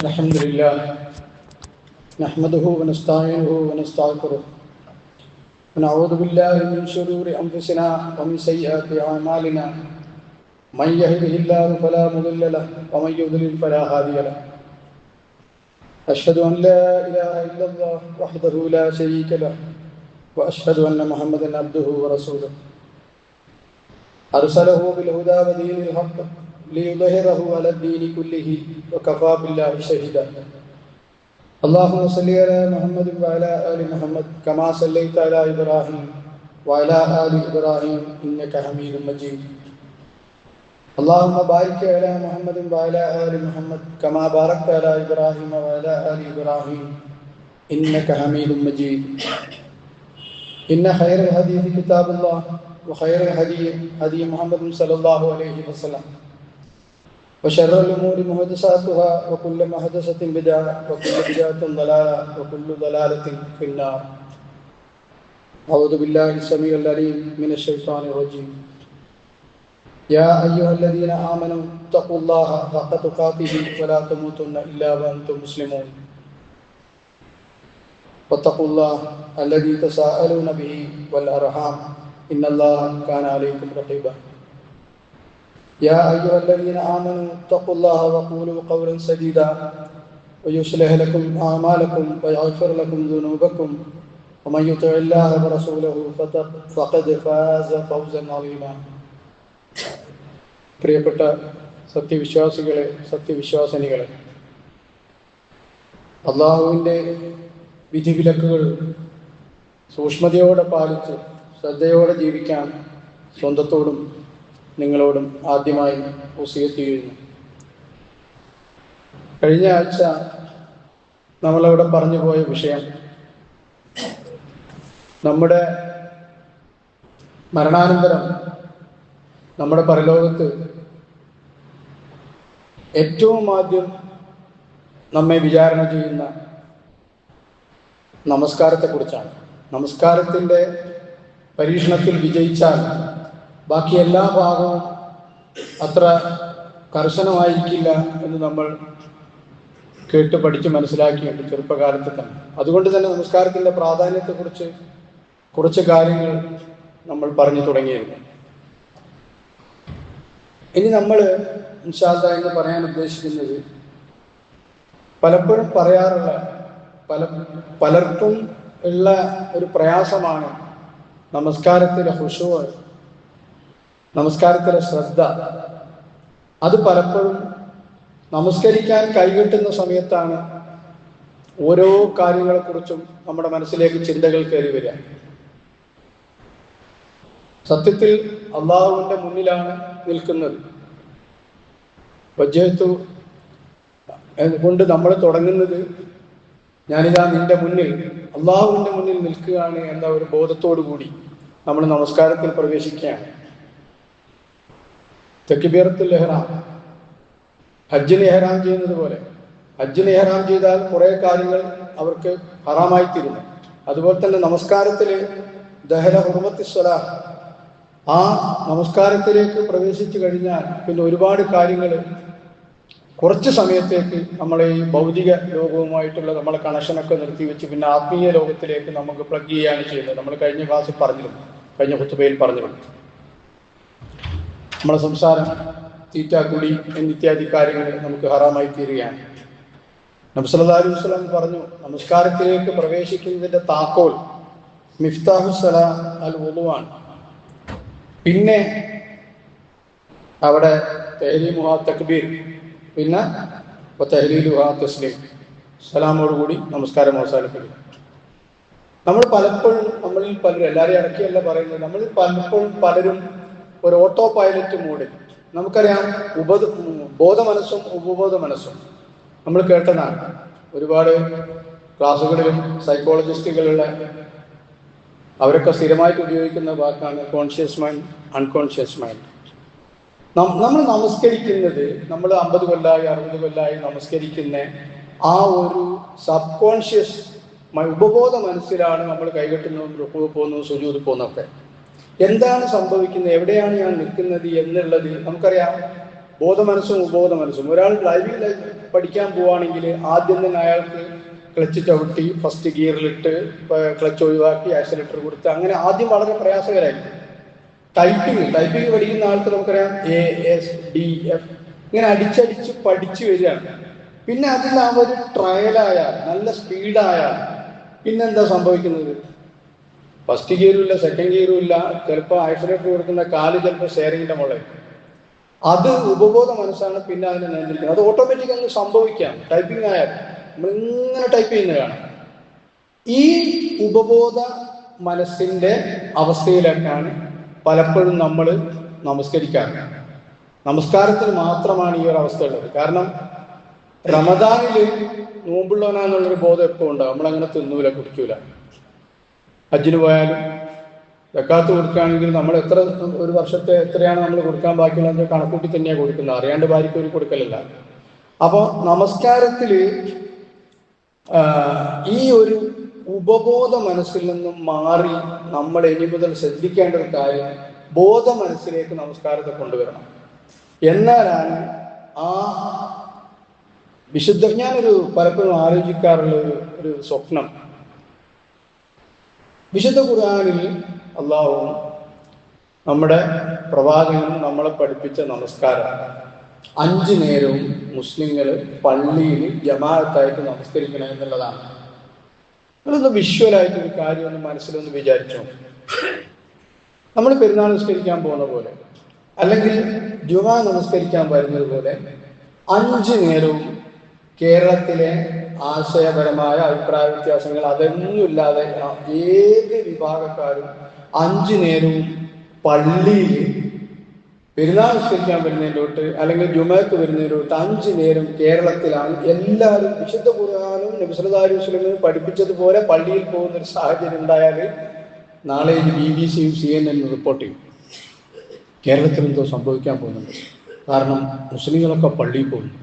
الحمد لله نحمده ونستعينه ونستغفره ونعوذ بالله من شرور أنفسنا ومن سيئات أعمالنا من يهده الله فلا مضل له ومن يضلل فلا هادي له أشهد أن لا إله إلا الله وحده لا شريك له وأشهد أن محمدا عبده ورسوله أرسله بالهدى ودين الحق ليظهره على الدين كله وكفى بالله شهيدا اللهم صل على محمد وعلى آل محمد كما صليت على إبراهيم وعلى آل إبراهيم إنك حميد مجيد اللهم بارك على محمد وعلى آل محمد كما باركت على إبراهيم وعلى آل إبراهيم إنك حميد مجيد إن خير الحديث كتاب الله وخير الهدي هدي محمد صلى الله عليه وسلم وشر الأمور محدثاتها وكل محدثة بدعة وكل بدعة ضلالة وكل ضلالة في النار أعوذ بالله السميع العليم من الشيطان الرجيم يا أيها الذين آمنوا اتقوا الله حق تقاته ولا تموتن إلا وأنتم مسلمون واتقوا الله الذي تساءلون به والأرحام إن الله كان عليكم رقيبا يا أيها الذين آمنوا اتقوا الله وقولوا قولا سديدا ويصلح لكم أعمالكم ويغفر لكم ذنوبكم ومن يطع الله ورسوله فقد فاز فوزا عظيما പ്രിയപ്പെട്ട സത്യവിശ്വാസികളെ സത്യവിശ്വാസിനികളെ അള്ളാഹുവിൻ്റെ വിധിവിലക്കുകൾ സൂക്ഷ്മതയോടെ പാലിച്ച് ശ്രദ്ധയോടെ ജീവിക്കാൻ സ്വന്തത്തോടും നിങ്ങളോടും ആദ്യമായി വസിയത്ത് ചെയ്യുന്നു. കഴിഞ്ഞ ആഴ്ച നമ്മളവിടെ പറഞ്ഞു പോയ വിഷയം നമ്മുടെ മരണാനന്തരം നമ്മുടെ പരലോകത്ത് ഏറ്റവും ആദ്യം നമ്മെ വിചാരണ ചെയ്യുന്ന നമസ്കാരത്തെക്കുറിച്ചാണ്. നമസ്കാരത്തിൻ്റെ പരീക്ഷണത്തിൽ വിജയിച്ചാൽ ബാക്കി എല്ലാ ഭാഗവും അത്ര കർശനമായിരിക്കില്ല എന്ന് നമ്മൾ കേട്ട് പഠിച്ച് മനസ്സിലാക്കിയുണ്ട് ചെറുപ്പകാലത്ത് തന്നെ. അതുകൊണ്ട് തന്നെ നമസ്കാരത്തിൻ്റെ പ്രാധാന്യത്തെക്കുറിച്ച് കുറച്ച് കാര്യങ്ങൾ നമ്മൾ പറഞ്ഞു തുടങ്ങിയിരുന്നു. ഇനി നമ്മൾ ഇൻഷാ അല്ലാഹ് എന്ന് പറയാൻ ഉദ്ദേശിക്കുന്നത് പലപ്പോഴും പറയാറുള്ള പലർക്കും ഉള്ള ഒരു പ്രയാസമാണ് നമസ്കാരത്തിലെ ഖുശൂഅ്, നമസ്കാരത്തിലെ ശ്രദ്ധ. അത് പലപ്പോഴും നമസ്കരിക്കാൻ കൈകെട്ടുന്ന സമയത്താണ് ഓരോ കാര്യങ്ങളെക്കുറിച്ചും നമ്മുടെ മനസ്സിലേക്ക് ചിന്തകൾ കയറി വരിക. സത്യത്തിൽ അള്ളാഹുവിൻ്റെ മുന്നിലാണ് നിൽക്കുന്നത്. വജ്ജഹ്തു കൊണ്ട് നമ്മൾ തുടങ്ങുന്നത് ഞാനിതാ നിന്റെ മുന്നിൽ, അള്ളാഹുവിൻ്റെ മുന്നിൽ നിൽക്കുകയാണ് എന്ന ഒരു ബോധത്തോടു കൂടി നമ്മൾ നമസ്കാരത്തിൽ പ്രവേശിക്കുകയാണ്. തക്ബീറത്തുൽ ഇഹ്റാം, ഹജ്ജിന് ഇഹ്റാം ചെയ്യുന്നത് പോലെ ഹജ്ജിന് ഇഹ്റാം ചെയ്താൽ കുറേ കാര്യങ്ങൾ അവർക്ക് ഹറാമായി തീരുന്നു. അതുപോലെ തന്നെ നമസ്കാരത്തിൽ ദഹല ഹുർമത്തി സ്വലാഹ്, ആ നമസ്കാരത്തിലേക്ക് പ്രവേശിച്ചു കഴിഞ്ഞാൽ പിന്നെ ഒരുപാട് കാര്യങ്ങൾ കുറച്ച് സമയത്തേക്ക് നമ്മളെ ഈ ഭൗതിക ലോകവുമായിട്ടുള്ള നമ്മളെ കണക്ഷനൊക്കെ നിർത്തിവെച്ച് പിന്നെ ആത്മീയ ലോകത്തിലേക്ക് നമുക്ക് പ്ലഗ് ചെയ്യുകയാണ് ചെയ്യുന്നത്. നമ്മൾ കഴിഞ്ഞ ക്ലാസ്സിൽ പറഞ്ഞിരുന്നു, കഴിഞ്ഞ ഖുത്ബയിൽ പറഞ്ഞിരുന്നു. നമ്മളെ സംസാരം, തീറ്റാക്കുടി എന്നിത്യാദി കാര്യങ്ങൾ നമുക്ക് ഹറാമായി തീരുകയാണ്. നബി സല്ലല്ലാഹു അലൈഹി വസല്ലം പറഞ്ഞു, നമസ്കാരത്തിലേക്ക് പ്രവേശിക്കുന്നതിൻ്റെ താക്കോൽ മിഫ്താഹു സ്വലാ അൽ വുളൂആണ്. പിന്നെ അവിടെ തഹ്രീമുഹാ തക്ബീർ, പിന്നെ തഹ്ലീലുഹാ തസ്ലീം, സലാമോടുകൂടി നമസ്കാരം അവസാനിപ്പിക്കും. നമ്മൾ പലപ്പോഴും നമ്മളിൽ പലരും, എല്ലാവരെയും അടക്കിയല്ല പറയുന്നത്, നമ്മളിൽ പലപ്പോഴും പലരും ഒരു ഓട്ടോ പൈലറ്റ് മോഡിൽ, നമുക്കറിയാം ബോധ മനസ്സും ഉപബോധ മനസ്സും നമ്മൾ കേട്ടതാണ്. ഒരുപാട് ക്ലാസ്സുകളിലും സൈക്കോളജിസ്റ്റുകളുടെ അവരൊക്കെ സ്ഥിരമായിട്ട് ഉപയോഗിക്കുന്ന വാക്കാണ് കോൺഷ്യസ് മൈൻഡ്, അൺകോൺഷ്യസ് മൈൻഡ്. നമ്മൾ നമസ്കരിക്കുന്നത്, നമ്മൾ 50 കൊല്ലമായി 60 കൊല്ലമായി നമസ്കരിക്കുന്ന ആ ഒരു സബ് കോൺഷ്യസ് ഉപബോധ മനസ്സിലാണ് നമ്മൾ കൈകെട്ടുന്നതും റുക്കൂ പോകുന്നതും സുജൂദ് പോകുന്നതൊക്കെ. എന്താണ് സംഭവിക്കുന്നത്, എവിടെയാണ് ഞാൻ നിൽക്കുന്നത് എന്നുള്ളത് നമുക്കറിയാം. ബോധ മനസ്സും ഉപബോധ മനസ്സും. ഒരാൾ ഡ്രൈവിംഗ് പഠിക്കാൻ പോവുകയാണെങ്കിൽ ആദ്യം തന്നെ അയാൾക്ക് ക്ലച്ച് ചവിട്ടി ഫസ്റ്റ് ഗിയറിലിട്ട് ക്ലച്ച് ഒഴിവാക്കി ആക്സിലേറ്റർ കൊടുത്ത് അങ്ങനെ ആദ്യം വളരെ പ്രയാസകരമായിരിക്കും. ടൈപ്പിംഗ് പഠിക്കുന്ന ആൾക്ക് നമുക്കറിയാം ASDF ഇങ്ങനെ അടിച്ചടിച്ച് പഠിച്ചു വരികയാണ്. പിന്നെ അതിൽ ആ ഒരു ട്രയലായാൽ നല്ല സ്പീഡായാൽ പിന്നെന്താ സംഭവിക്കുന്നത്? ഫസ്റ്റ് ഗിയറും ഇല്ല, സെക്കൻഡ് ഗിയറും ഇല്ല, ചിലപ്പോൾ ആക്സിലേറ്റർ കൊടുക്കുന്ന കാല് ചിലപ്പോൾ ഷെയറിങ്ങിന്റെ മുകളിൽ. അത് ഉപബോധ മനസ്സാണ് പിന്നെ അതിനെ നിയന്ത്രിക്കുന്നത്. അത് ഓട്ടോമാറ്റിക് അങ്ങ് സംഭവിക്കാം. ടൈപ്പിംഗ് ആയാൽ നമ്മളിങ്ങനെ ടൈപ്പ് ചെയ്യുന്നതാണ്. ഈ ഉപബോധ മനസ്സിന്റെ അവസ്ഥയിലേക്കാണ് പലപ്പോഴും നമ്മൾ നമസ്കരിക്കാറ്. നമസ്കാരത്തിന് മാത്രമാണ് ഈ ഒരു അവസ്ഥ ഉള്ളത്. കാരണം റമദാനില് നോമ്പുള്ളവനാന്നുള്ളൊരു ബോധം എപ്പോൾ ഉണ്ടാവും. നമ്മളങ്ങനെ തിന്നൂല, കുടിക്കൂല. ഹജ്ജിന് പോയാലും സക്കാത്ത് കൊടുക്കുകയാണെങ്കിൽ നമ്മൾ ഒരു വർഷത്തെ എത്രയാണ് നമ്മൾ കൊടുക്കാൻ ബാക്കിയുള്ളത് കണക്കൂട്ടി തന്നെയാണ് കൊടുക്കുന്നത്. അറിയാണ്ട് ഭാര്യയ്ക്ക് ഒരു കൊടുക്കലല്ല. അപ്പോൾ നമസ്കാരത്തിൽ ഈ ഒരു ഉപബോധ മനസ്സിൽ നിന്നും മാറി നമ്മൾ ഇനി മുതൽ ശ്രദ്ധിക്കേണ്ട ഒരു കാര്യം ബോധ മനസ്സിലേക്ക് നമസ്കാരത്തെ കൊണ്ടുവരണം. എന്നാലാണ് ആ ഞാനൊരു പലപ്പോഴും ആലോചിക്കാറുള്ള ഒരു സ്വപ്നം, വിശുദ്ധ ഖുർആനിൽ അള്ളാഹുവും നമ്മുടെ പ്രവാചകനും നമ്മളെ പഠിപ്പിച്ച നമസ്കാരം 5 നേരവും മുസ്ലിങ്ങൾ പള്ളിയിൽ ജമാഅത്തായിട്ട് നമസ്കരിക്കണം എന്നുള്ളതാണ്. അതൊന്ന് വിഷ്വലായിട്ട് ഒരു കാര്യം ഒന്ന് മനസ്സിലൊന്ന് വിചാരിച്ചോ. നമ്മൾ പെരുന്നാൾ നമസ്കരിക്കാൻ പോകുന്ന പോലെ അല്ലെങ്കിൽ ജുമാ നമസ്കരിക്കാൻ വരുന്നത് പോലെ 5 നേരവും കേരളത്തിലെ ആശയപരമായ അഭിപ്രായ വ്യത്യാസങ്ങൾ അതൊന്നുമില്ലാതെ ഏത് വിഭാഗക്കാരും 5 നേരവും പള്ളിയിൽ പെരുന്നാൾ നിസ്കരിക്കാൻ വരുന്നതിലോട്ട് അല്ലെങ്കിൽ ജുമഅത്ത് വരുന്നതിലോട്ട് 5 നേരം കേരളത്തിലാണ് എല്ലാവരും വിശുദ്ധ ഖുർആനും നബി സല്ലല്ലാഹു അലൈഹി വസല്ലം പഠിപ്പിച്ചതുപോലെ പള്ളിയിൽ പോകുന്ന ഒരു സാഹചര്യം ഉണ്ടായാൽ നാളെ BBC-യും CNN-ഉം റിപ്പോർട്ട് ചെയ്യും. കേരളത്തിൽ എന്തോ സംഭവിക്കാൻ പോകുന്നുണ്ട്. കാരണം മുസ്ലിങ്ങളൊക്കെ പള്ളിയിൽ പോകുന്നു.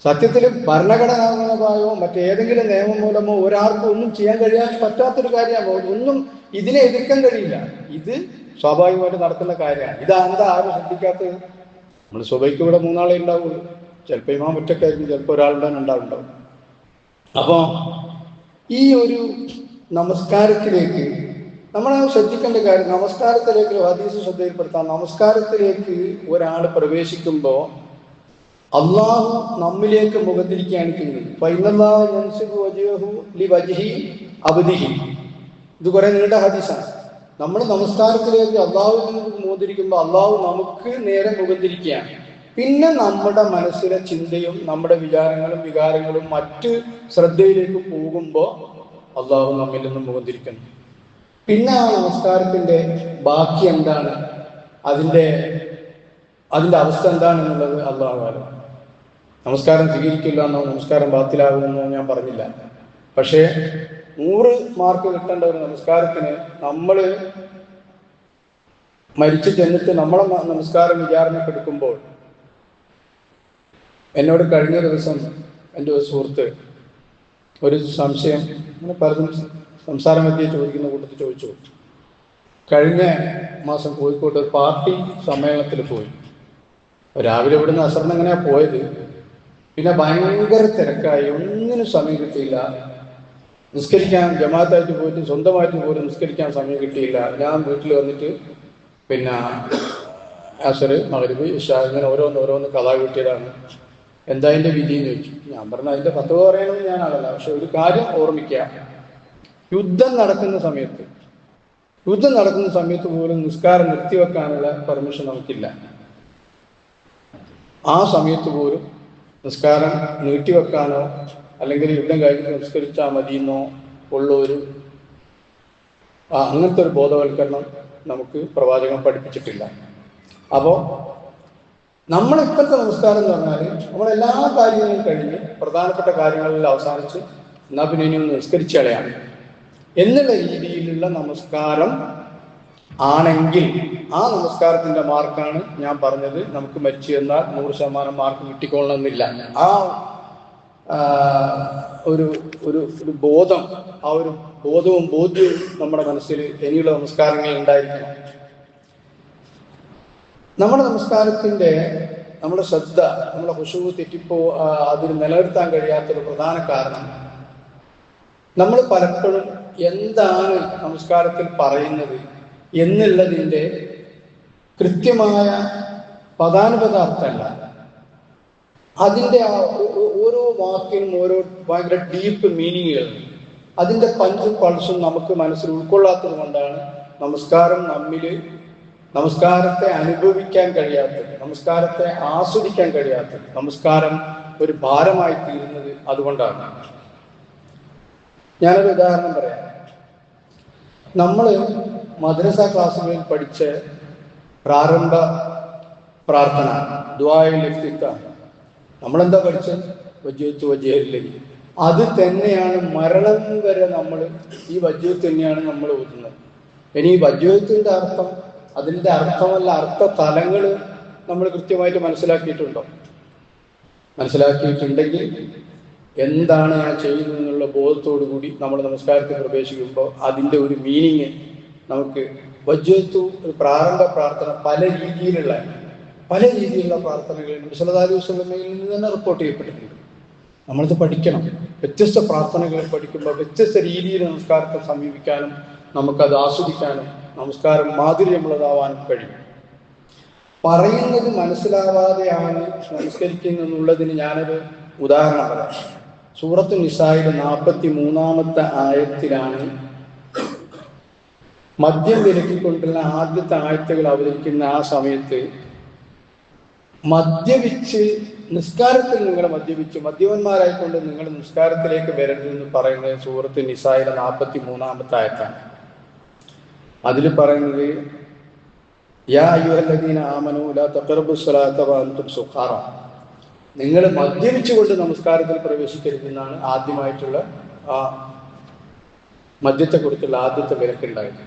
സത്യത്തിൽ ഭരണഘടനാപരമായോ മറ്റേതെങ്കിലും നിയമം മൂലമോ ഒരാൾക്കും ഒന്നും ചെയ്യാൻ കഴിയാൻ പറ്റാത്തൊരു കാര്യമാണ്. ഒന്നും ഇതിനെ എതിർക്കാൻ കഴിയില്ല. ഇത് സ്വാഭാവികമായിട്ട് നടക്കുന്ന കാര്യമാണ്. ഇതെന്താ ആരും ശ്രദ്ധിക്കാത്തത്? നമ്മൾ സുബൈക്ക് ഇവിടെ 3 ആളെ ഉണ്ടാവുള്ളൂ. ചിലപ്പോൾ ഇമാം ഒറ്റക്കായിരിക്കും, ചിലപ്പോൾ ഒരാളുടെ ഉണ്ടാവും. അപ്പോൾ ഈ ഒരു നമസ്കാരത്തിലേക്ക് നമ്മൾ ശ്രദ്ധിക്കേണ്ട കാര്യം, നമസ്കാരത്തിലേക്ക് ഹദീസ് ശ്രദ്ധയിൽപ്പെടുത്താം. നമസ്കാരത്തിലേക്ക് ഒരാൾ പ്രവേശിക്കുമ്പോൾ അള്ളാഹു നമ്മിലേക്ക് മുഖത്തിരിക്കുകയാണ് ചെയ്യുന്നത്. ഇത് കുറെ നീണ്ട ഹദീസാണ്. നമ്മൾ നമസ്കാരത്തിലേക്ക് അള്ളാഹുവിൽ മുഖത്തിരിക്കുമ്പോൾ അള്ളാഹു നമുക്ക് നേരെ മുഖത്തിരിക്കുകയാണ്. പിന്നെ നമ്മുടെ മനസ്സിലെ ചിന്തയും നമ്മുടെ വിചാരങ്ങളും വികാരങ്ങളും മറ്റ് ശ്രദ്ധയിലേക്ക് പോകുമ്പോൾ അള്ളാഹു നമ്മിൽ നിന്ന് മുഖത്തിരിക്കുന്നു. പിന്നെ ആ നമസ്കാരത്തിന്റെ ബാക്കി എന്താണ്, അതിന്റെ അവസ്ഥ എന്താണെന്നുള്ളത് അള്ളാഹു ആലം. നമസ്കാരം സ്വീകരിക്കില്ല എന്നോ നമസ്കാരം ബാത്തിലാകുമെന്നോ ഞാൻ പറഞ്ഞില്ല. പക്ഷേ 100 മാർക്ക് കിട്ടേണ്ട ഒരു നമസ്കാരത്തിന് നമ്മൾ മരിച്ചു ചെന്നിട്ട് നമ്മളെ നമസ്കാരം വിചാരണപ്പെടുക്കുമ്പോൾ, എന്നോട് കഴിഞ്ഞ ദിവസം എൻ്റെ ഒരു സുഹൃത്ത് ഒരു സംശയം പലതും സംസാരം എത്തി ചോദിക്കുന്ന കൂട്ടത്തിൽ ചോദിച്ചു. കഴിഞ്ഞ മാസം കോഴിക്കോട്ട് ഒരു പാർട്ടി സമ്മേളനത്തിൽ പോയി. രാവിലെ ഇവിടുന്ന് അസറിന് എങ്ങനെയാ പോയത്, പിന്നെ ഭയങ്കര തിരക്കായി, ഒന്നിനും സമയം കിട്ടിയില്ല. നിസ്കരിക്കാൻ ജമാഅത്തായിട്ട് പോയിട്ട് സ്വന്തമായിട്ട് പോലും നിസ്കരിക്കാൻ സമയം കിട്ടിയില്ല. ഞാൻ വീട്ടിൽ വന്നിട്ട് പിന്നെ അസർ മഗ്‌രിബ് ഇശാ ഇങ്ങനെ ഓരോന്ന് കഥാ കിട്ടിയതാണ്. എന്താ അതിൻ്റെ വിധി എന്ന് ചോദിച്ചു. ഞാൻ പറഞ്ഞു അതിൻ്റെ ഫത്വ പറയണമെന്ന് ഞാനാണല്ല, പക്ഷെ ഒരു കാര്യം ഓർമ്മിക്കുക, യുദ്ധം നടക്കുന്ന സമയത്ത് പോലും നിസ്കാരം നിർത്തിവെക്കാനുള്ള പെർമിഷൻ നമുക്കില്ല. ആ സമയത്ത് പോലും നിസ്കാരം നീട്ടിവെക്കാനോ അല്ലെങ്കിൽ യുദ്ധം കഴിഞ്ഞിട്ട് നിസ്കരിച്ചാൽ മതിയെന്നോ ഉള്ളൊരു അങ്ങനത്തെ ഒരു ബോധവൽക്കരണം നമുക്ക് പ്രവാചകൻ പഠിപ്പിച്ചിട്ടില്ല. അപ്പോൾ നമ്മളിപ്പോഴത്തെ നമസ്കാരം എന്ന് പറഞ്ഞാൽ നമ്മളെല്ലാ കാര്യങ്ങളും കഴിഞ്ഞ് പ്രധാനപ്പെട്ട കാര്യങ്ങളിൽ അവസാനിച്ച് എന്നാൽ പിന്നെ ഇനി ഒന്ന് നിസ്കരിച്ച് കളയാം എന്നുള്ള രീതിയിലുള്ള നമസ്കാരം ആണെങ്കിൽ ആ നമസ്കാരത്തിന്റെ മാർക്കാണ് ഞാൻ പറഞ്ഞത്. നമുക്ക് മരിച്ചു എന്നാൽ 100% മാർക്ക് കിട്ടിക്കൊള്ളണമെന്നില്ല. ആ ഒരു ബോധം, ആ ഒരു ബോധവും ബോധ്യവും നമ്മുടെ മനസ്സിൽ ഇനിയുള്ള നമസ്കാരങ്ങളിൽ ഉണ്ടായിരിക്കണം. നമ്മുടെ നമസ്കാരത്തിന്റെ നമ്മുടെ ശ്രദ്ധ, നമ്മുടെ ഖുശൂ അതിന് നിലനിർത്താൻ കഴിയാത്തൊരു പ്രധാന കാരണം, നമ്മൾ പലപ്പോഴും എന്താണ് നമസ്കാരത്തിൽ പറയുന്നത് എന്നുള്ളതിൻ്റെ കൃത്യമായ പദാനുപത അർത്ഥമല്ല, അതിൻ്റെ ഓരോ വാക്കിനും ഓരോ ഭയങ്കര ഡീപ്പ് മീനിങ്ങുകളുണ്ട്. അതിൻ്റെ പഞ്ചും പൾസും നമുക്ക് മനസ്സിൽ ഉൾക്കൊള്ളാത്തത് കൊണ്ടാണ് നമസ്കാരത്തെ അനുഭവിക്കാൻ കഴിയാത്തത്, നമസ്കാരത്തെ ആസ്വദിക്കാൻ കഴിയാത്തത്, നമസ്കാരം ഒരു ഭാരമായി തീരുന്നത് അതുകൊണ്ടാണ്. ഞാനൊരു ഉദാഹരണം പറയാം. നമ്മൾ മദ്രസ ക്ലാസ്സുകളിൽ പഠിച്ച പ്രാരംഭ പ്രാർത്ഥന ദുആഉൽ ഇഫ്തിതാഹ്, നമ്മളെന്താ പഠിച്ചത്? വജ്ജഹ്തു വജ്ഹിയല്ലദീ. അത് തന്നെയാണ് മരണം വരെ നമ്മൾ ഈ വജ്ജഹത്ത് തന്നെയാണ് നമ്മൾ ഓതുന്നത്. ഇനി ഈ വജ്ജഹത്തിന്റെ അർത്ഥം, അതിൻ്റെ അർത്ഥമല്ല, അർത്ഥ തലങ്ങൾ നമ്മൾ കൃത്യമായിട്ട് മനസ്സിലാക്കിയിട്ടുണ്ടോ? മനസ്സിലാക്കിയിട്ടുണ്ടെങ്കിൽ എന്താണ് ഞാൻ ചെയ്യുന്നത് എന്നുള്ള ബോധത്തോടു കൂടി നമ്മൾ നമസ്കാരത്തിൽ പ്രവേശിക്കുമ്പോൾ അതിൻ്റെ ഒരു മീനിങ് നമുക്ക് വജ്ജഹത്തു, ഒരു പ്രാരംഭ പ്രാർത്ഥന, പല രീതിയിലുള്ള പ്രാർത്ഥനകൾ നബി സല്ലല്ലാഹു അലൈഹി വസല്ലമയിൽ നിന്ന് തന്നെ റിപ്പോർട്ട് ചെയ്യപ്പെട്ടിട്ടുണ്ട്. നമ്മളിത് പഠിക്കണം. വ്യത്യസ്ത പ്രാർത്ഥനകൾ പഠിക്കുമ്പോൾ വ്യത്യസ്ത രീതിയിൽ നമസ്കാരത്തെ സമീപിക്കാനും നമുക്കത് ആസ്വദിക്കാനും നമസ്കാരം മാധുര്യമുള്ളതാവാനും കഴിയും. പറയുന്നത് മനസ്സിലാവാതെയാണ് നമസ്കരിക്കുന്നതെന്നുള്ളതിന് ഞാനൊരു ഉദാഹരണം പറയാം. സൂറത്തുൽ നിസായിലെ 43-ാമത്തെ ആയത്തിലാണ് മദ്യം വിലക്കിക്കൊണ്ടുള്ള ആദ്യത്തെ ആയത്തുകൾ അവതരിക്കുന്ന ആ സമയത്ത് നിസ്കാരത്തിൽ നിങ്ങൾ മദ്യപന്മാരായിക്കൊണ്ട് നിങ്ങൾ നിസ്കാരത്തിലേക്ക് വരരുതെന്ന് പറയുന്നത് സൂറത്തുൽ നിസായിലെ 43-ാമത്തെ ആയത്താണ്. അതിൽ പറയുന്നത് യാ അയ്യുഹല്ലദീന ആമനൂ ലാ തഖറബുസ് സ്വലാത്ത വഅൻതും സുഖാറ, നിങ്ങൾ മദ്യപിച്ചുകൊണ്ട് നമസ്കാരത്തിൽ പ്രവേശിക്കരുതെന്നാണ് ആദ്യമായിട്ടുള്ള ആ മദ്യത്തെക്കുറിച്ചുള്ള ആദ്യത്തെ വിലക്കുണ്ടായത്.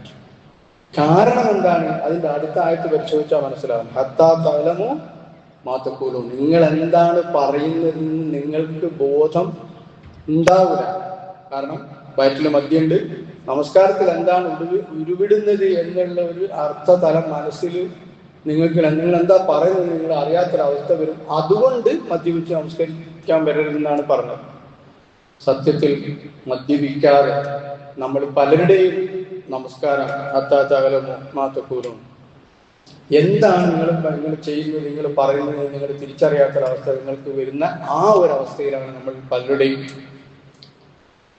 കാരണം എന്താണ്? അതിൻ്റെ അടുത്ത ആയത്ത് പരിശോധിച്ചാൽ മനസ്സിലാകും. ഹത്താ തഅലമൂ മാ തഖൂലൂൻ, നിങ്ങൾ എന്താണ് പറയുന്നതെന്ന് നിങ്ങൾക്ക് ബോധം ഉണ്ടാവില്ല. കാരണം വയറ്റിൽ മദ്യമുണ്ട്, നമസ്കാരത്തിൽ എന്താണ് ഉരുവിടുന്നത് എന്നുള്ള ഒരു അർത്ഥതലം മനസ്സിൽ നിങ്ങൾ എന്താ പറയുന്നത് നിങ്ങൾ അറിയാത്തൊരവസ്ഥ വരും. അതുകൊണ്ട് മദ്യപിച്ച് നമസ്കരിക്കാൻ വരരുതെന്നാണ് പറഞ്ഞത്. സത്യത്തിൽ മദ്യപിക്കാതെ നമ്മൾ പലരുടെയും നമസ്കാരം അത്താത്തകലും എന്താണ് നിങ്ങൾ ചെയ്യുന്നത്, നിങ്ങൾ പറയുന്നത്, നിങ്ങൾ തിരിച്ചറിയാത്തൊരവസ്ഥ നിങ്ങൾക്ക് വരുന്ന ആ ഒരു അവസ്ഥയിലാണ് നമ്മൾ പലരുടെയും